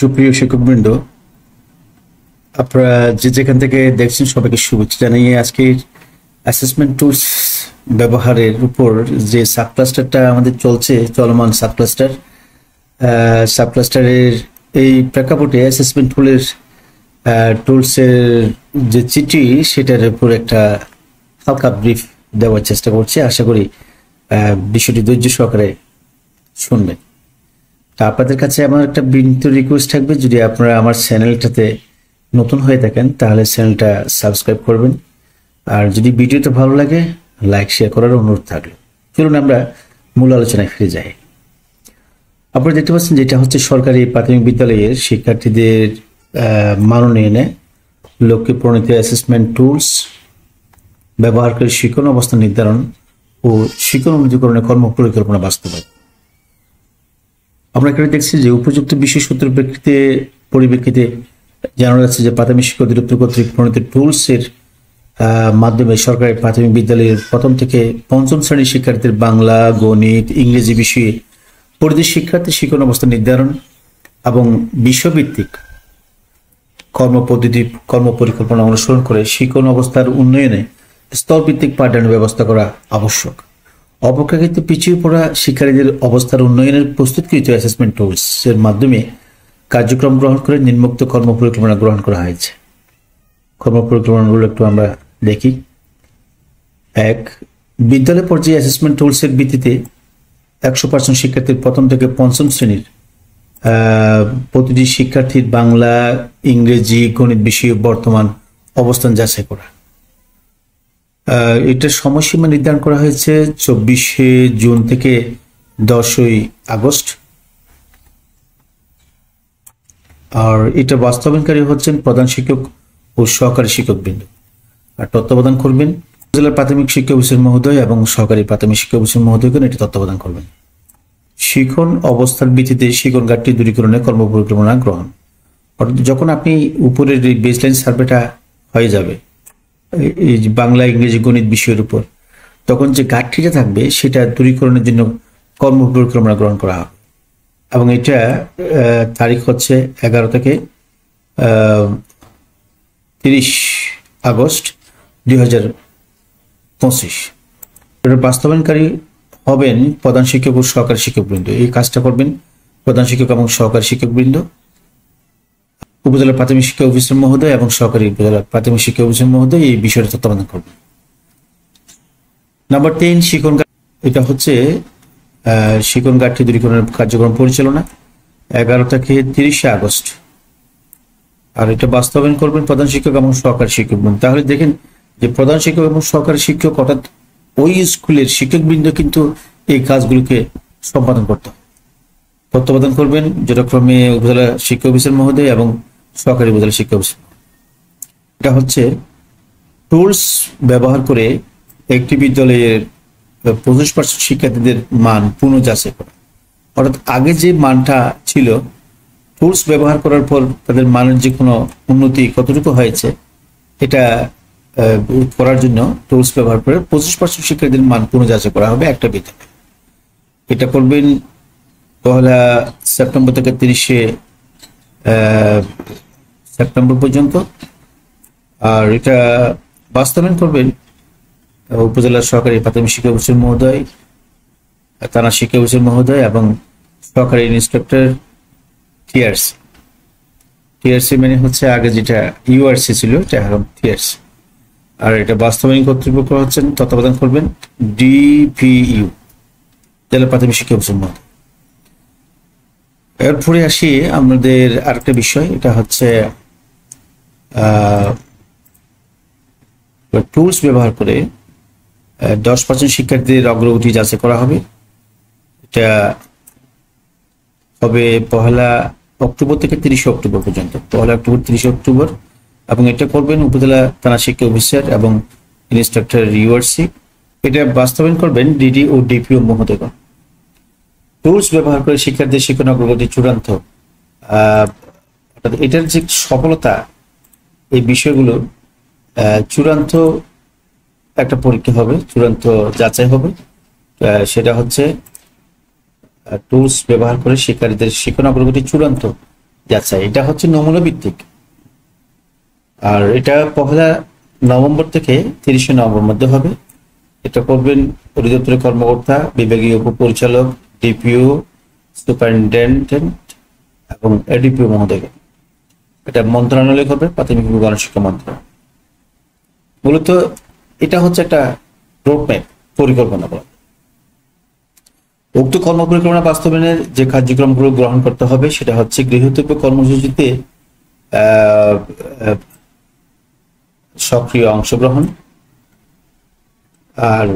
সুপ্রিয় শিক্ষকবৃন্দ, আপনারা যে যেখান থেকে দেখছেন সবাইকে শুভেচ্ছা জানিয়ে আজকের অ্যাসেসমেন্ট টুলস ব্যবহারের উপর যে সাবক্লাস্টারটা আমাদের চলমান সাবক্লাস্টারের এই প্রেক্ষাপটে অ্যাসেসমেন্ট টুলসের যে চিঠি সেটার উপর একটা হালকা ব্রিফ দেওয়ার চেষ্টা করছি। আশা করি বিষয়টি ধৈর্য সহকারে শুনবেন। তা আপনাদের কাছে আমার একটা বিনীত রিকোয়েস্ট থাকবে, যদি আপনারা আমার চ্যানেলটাতে নতুন হয়ে থাকেন তাহলে চ্যানেলটা সাবস্ক্রাইব করবেন, আর যদি ভিডিওটা ভালো লাগে লাইক শেয়ার করার অনুরোধ থাকলো। চলুন আমরা মূল আলোচনায় ফিরে যাই। আপনারা দেখতে পাচ্ছেন যেটা হচ্ছে সরকারি প্রাথমিক বিদ্যালয়ের শিক্ষার্থীদের মানোন্নয়নে লক্ষ্যে প্রণীত অ্যাসেসমেন্ট টুলস ব্যবহার করে শিক্ষণ অবস্থা নির্ধারণ ও শিক্ষণ উন্নতিকরণের কর্ম পরিকল্পনা বাস্তবায়ন। আমরা এখানে দেখছি যে উপযুক্ত বিশেষত্বের পরিপ্রেক্ষিতে জানা যাচ্ছে যে প্রাথমিক শিক্ষা অধিদপ্তর কর্তৃক প্রণীত টুলসের মাধ্যমে সরকারি প্রাথমিক বিদ্যালয়ের প্রথম থেকে পঞ্চম শ্রেণীর শিক্ষার্থীদের বাংলা, গণিত, ইংরেজি বিষয়ে পরিধি শিক্ষার্থী শিক্ষণ অবস্থা নির্ধারণ এবং বিষয়ভিত্তিক কর্মপদ্ধতি কর্ম পরিকল্পনা অনুসরণ করে শিক্ষণ অবস্থার উন্নয়নে স্তরভিত্তিক পাঠদানের ব্যবস্থা করা আবশ্যক। অপেক্ষাকৃত পিছিয়ে পড়া শিক্ষার্থীদের অবস্থার উন্নয়নের প্রস্তুতকৃত অ্যাসেসমেন্ট টুলস এর মাধ্যমে কার্যক্রম গ্রহণ করে নিম্নোক্ত কর্ম পরিকল্পনা গ্রহণ করা হয়েছে। কর্ম পরিকল্পনাগুলো একটু আমরা দেখি। ১. বিদ্যালয় পর্যায়ে অ্যাসেসমেন্ট টুলসের ভিত্তিতে ১০০% শিক্ষার্থীর প্রথম থেকে পঞ্চম শ্রেণীর প্রতিটি শিক্ষার্থীর বাংলা, ইংরেজি, গণিত বিষয়ে বর্তমান অবস্থান যাচাই করা। এটার সময়সীমা নির্ধারণ করা হয়েছে ২৪শে জুন থেকে ১০ই আগস্ট। আর এটা বাস্তবায়নকারী হচ্ছেন প্রধান শিক্ষক ও সহকারী শিক্ষকবৃন্দ, আর তত্ত্বাবধান করবেন জেলার প্রাথমিক শিক্ষা অফিসার মহোদয় এবং সহকারী প্রাথমিক শিক্ষা অফিসার মহোদয়গণ এটি তত্ত্বাবধান করবেন। শিক্ষণ অবস্থার ভিত্তিতে শিক্ষণ ঘাটতি দূরীকরণের কর্ম পরিকল্পনা গ্রহণ। অর্থাৎ যখন আপনি উপরের বেসলাইন সার্ভেটা হয়ে যাবে এই বাংলা, ইংরেজি, গণিত বিষয়ের উপর, তখন যে ঘাটতিটা থাকবে সেটা দূরীকরণের জন্য কর্ম পরিকল্পনা গ্রহণ করা হবে। এবং এটা তারিখ হচ্ছে 11 থেকে 30 আগস্ট 2025। এটা বাস্তবায়নকারী হবেন প্রধান শিক্ষক ও সহকারী শিক্ষকবৃন্দ। এই কাজটা করবেন প্রধান শিক্ষক এবং সহকারী শিক্ষকবৃন্দ, উপজেলা প্রাথমিক শিক্ষা অফিসার মহোদয় এবং সহকারী উপজেলা প্রাথমিক শিক্ষা অফিসার মহোদয় এই বিষয়টা তত্ত্বাবধান করবেন। নাম্বার 3, শিক্ষণ। এটা হচ্ছে শিক্ষণ ঘাটতি দূরীকরণের কার্যক্রম পরিচালনা 11 থেকে 30 আগস্ট। আর এটা বাস্তবায়ন করবেন প্রধান শিক্ষক এবং সহকারী শিক্ষকবৃন্দ। তাহলে দেখেন যে প্রধান শিক্ষক এবং সহকারী শিক্ষক অর্থাৎ ওই স্কুলের শিক্ষকবৃন্দ কিন্তু এই কাজগুলোকে সম্পাদন করতে হবে। তত্ত্বাবধান করবেন যথাক্রমে উপজেলা শিক্ষা অফিসার মহোদয় এবং সহকারী উপজেলা শিক্ষা অফিসার। এটা হচ্ছে টুলস ব্যবহার করে একটি বিদ্যালয়ের 25% শিক্ষার্থীদের মান পুনঃ যাচাই করা। অর্থাৎ আগে যে মানটা ছিল, টুলস ব্যবহার করার পর তাদের মানের যে কোনো উন্নতি কতটুকু হয়েছে এটা করার জন্য টুলস ব্যবহার করে 25% শিক্ষার্থীদের মান পুনঃ যাচাই করা হবে একটা বিদ্যালয়ে। এটা করবেন 1 সেপ্টেম্বর থেকে 30 সেপ্টেম্বর পর্যন্ত। আর এটা বাস্তবায়ন করবেন উপজেলার সহকারী প্রাথমিক শিক্ষা অফিসার মহোদয়, থানা শিক্ষা অফিসার মহোদয় এবং সহকারী ইন্সপেক্টর টিআরসি মানে হচ্ছে আগে যেটা ইউআরসি ছিল এটা এখন টিআরসি। আর এটা বাস্তবায়ন কর্তৃপক্ষ হচ্ছেন তত্ত্বাবধান করবেন ডিপিইউ, জেলা প্রাথমিক শিক্ষা অফিসার মহোদয়। এরপরে আসি আমাদের আরেকটা বিষয়, এটা হচ্ছে টুলস ব্যবহার করে 10% শিক্ষার্থীদের অগ্রগতি যাচাই করা হবে। এটা হবে 1 অক্টোবর থেকে 30 অক্টোবর পর্যন্ত, 1 অক্টোবর 30 অক্টোবর। এবং এটা করবেন উপজেলা থানা শিক্ষা অফিসার এবং ইন্সট্রাক্টর ইউআরসি। এটা বাস্তবায়ন করবেন ডিডি ও ডিপিও মহোদয়গণ। টুলস ব্যবহার করে শিক্ষার্থীদের শিক্ষণ অগ্রগতি চূড়ান্ত, অর্থাৎ এটার যে সফলতা এই বিষয়গুলো চূড়ান্ত একটা পরীক্ষা হবে, চূড়ান্ত যাচাই হবে। সেটা হচ্ছে টুলস ব্যবহার করে শিক্ষার্থীদের শিক্ষণ অগ্রগতি চূড়ান্ত যাচাই, এটা হচ্ছে নমুনা ভিত্তিক। আর এটা 1 নভেম্বর থেকে 30 নভেম্বর মধ্যে হবে। এটা করবেন অধিদপ্তরের কর্মকর্তা, বিভাগীয় উপপরিচালক, ডিপিও, সুপারিনটেন্ডেন্ট এবং এডিপিও মহোদয়। এটা মন্ত্রণালয় করবে, প্রাথমিক ও গণশিক্ষা মন্ত্রণালয়। মূলত এটা হচ্ছে একটা রোডম্যাপ, পরিকল্পনা বলা। উক্ত কর্ম পরিকল্পনা বাস্তবায়নের যে কার্যক্রমগুলো গ্রহণ করতে হবে সেটা হচ্ছে গৃহীতব্য কর্মসূচিতে সক্রিয় অংশগ্রহণ, আর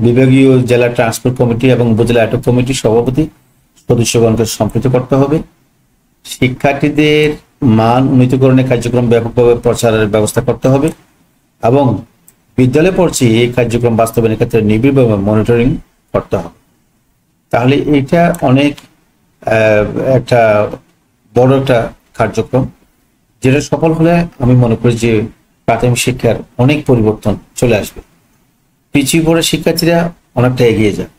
বিভাগীয় জেলা ট্রান্সপোর্ট কমিটি এবং উপজেলা আটক কমিটির সভাপতি সদস্যগণকে সম্পৃক্ত করতে হবে। শিক্ষার্থীদের মান উন্নীতকরণের কার্যক্রম ব্যাপকভাবে প্রচারের ব্যবস্থা করতে হবে এবং বিদ্যালয় পর্যায়ে এই কার্যক্রম বাস্তবায়নের ক্ষেত্রে নিবিড়ভাবে মনিটরিং করতে হবে। তাহলে এটা অনেক একটা বড় একটা কার্যক্রম, যেটা সফল হলে আমি মনে করি যে প্রাথমিক শিক্ষার অনেক পরিবর্তন চলে আসবে, পিছিয়ে পড়া শিক্ষার্থীরা অনেকটা এগিয়ে যায়।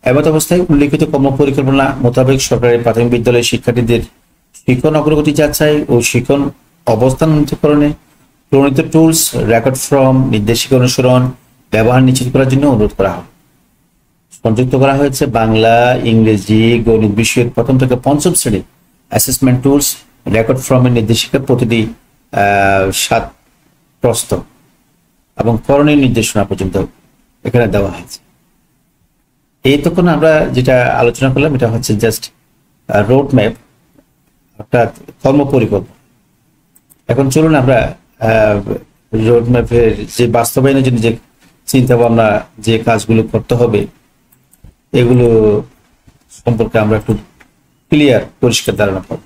এমত অবস্থায় উল্লেখিত কর্ম পরিকল্পনা মোতাবেক সরকারি প্রাথমিক বিদ্যালয়ের শিক্ষার্থীদের শিক্ষণ অগ্রগতি যাচাই ও শিক্ষণ অবস্থান উন্নীতকরণে প্রণীত টুলস, রেকর্ড ফর্ম, নির্দেশিকা অনুসরণ ব্যবহার নিশ্চিত করার জন্য অনুরোধ করা হয়। সংযুক্ত করা হয়েছে বাংলা, ইংরেজি, গণিত বিষয়ের 1ম থেকে 5ম শ্রেণীর অ্যাসেসমেন্ট টুলস, রেকর্ড ফর্মের নির্দেশিকা প্রতিটি 7 প্রস্থ এবং করণীয় নির্দেশনা পর্যন্ত এখানে দেওয়া হয়েছে। এই তখন আমরা যেটা আলোচনা করলাম এটা হচ্ছে জাস্ট রোড ম্যাপ, অর্থাৎ কর্ম পরিকল্পনা। এখন চলুন আমরা রোড ম্যাপের যে বাস্তবায়নের জন্য যে চিন্তা ভাবনা, যে কাজগুলো করতে হবে এগুলো সম্পর্কে আমরা একটু ক্লিয়ার, পরিষ্কার ধারণা পাবো।